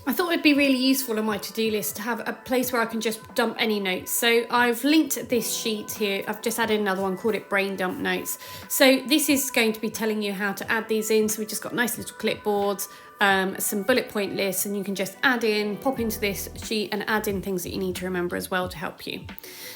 I thought it'd be really useful on my to-do list to have a place where I can just dump any notes. So I've linked this sheet here. I've just added another one, called it Brain Dump Notes. So this is going to be telling you how to add these in. So we've just got nice little clipboards, some bullet point lists, and you can just add in, pop into this sheet and add in things that you need to remember as well to help you.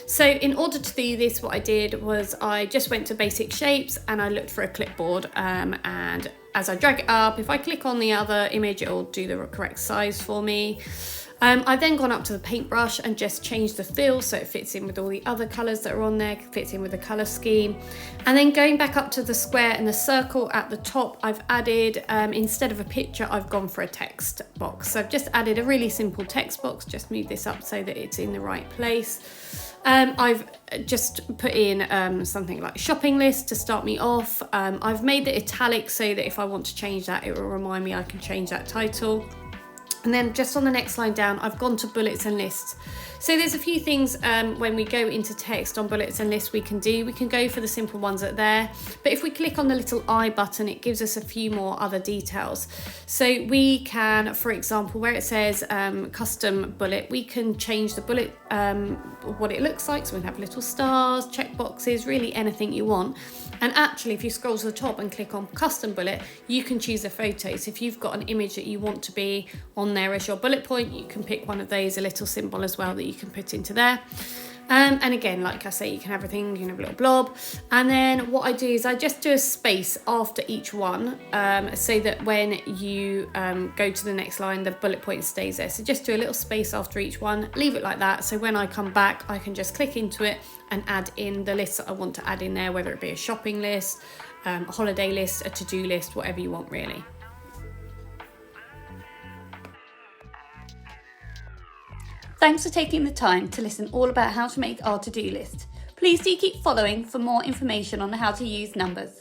So in order to do this, what I did was I just went to basic shapes and I looked for a clipboard, and as I drag it up, if I click on the other image, it'll do the correct size for me. I've then gone up to the paintbrush and just changed the fill so it fits in with all the other colours that are on there, fits in with the colour scheme. And then going back up to the square and the circle at the top, I've added, instead of a picture, I've gone for a text box. So I've just added a really simple text box, just move this up so that it's in the right place. I've just put in something like shopping list to start me off. I've made it italic so that if I want to change that, it will remind me I can change that title. And then just on the next line down, I've gone to bullets and lists. So there's a few things when we go into text on bullets and lists we can do. We can go for the simple ones that are there, but if we click on the little I button, it gives us a few more other details. So we can, for example, where it says custom bullet, we can change the bullet, what it looks like. So we have little stars, check boxes, really anything you want. And actually, if you scroll to the top and click on custom bullet, you can choose a photo. So if you've got an image that you want to be on there as your bullet point, you can pick one of those, a little symbol as well that you can put into there. And again, like I say, you can have everything, you can have a little blob. And then what I do is I just do a space after each one, so that when you go to the next line, the bullet point stays there. So just do a little space after each one, leave it like that. So when I come back, I can just click into it and add in the list that I want to add in there, whether it be a shopping list, a holiday list, a to-do list, whatever you want really. Thanks for taking the time to listen all about how to make our to-do list. Please do keep following for more information on how to use numbers.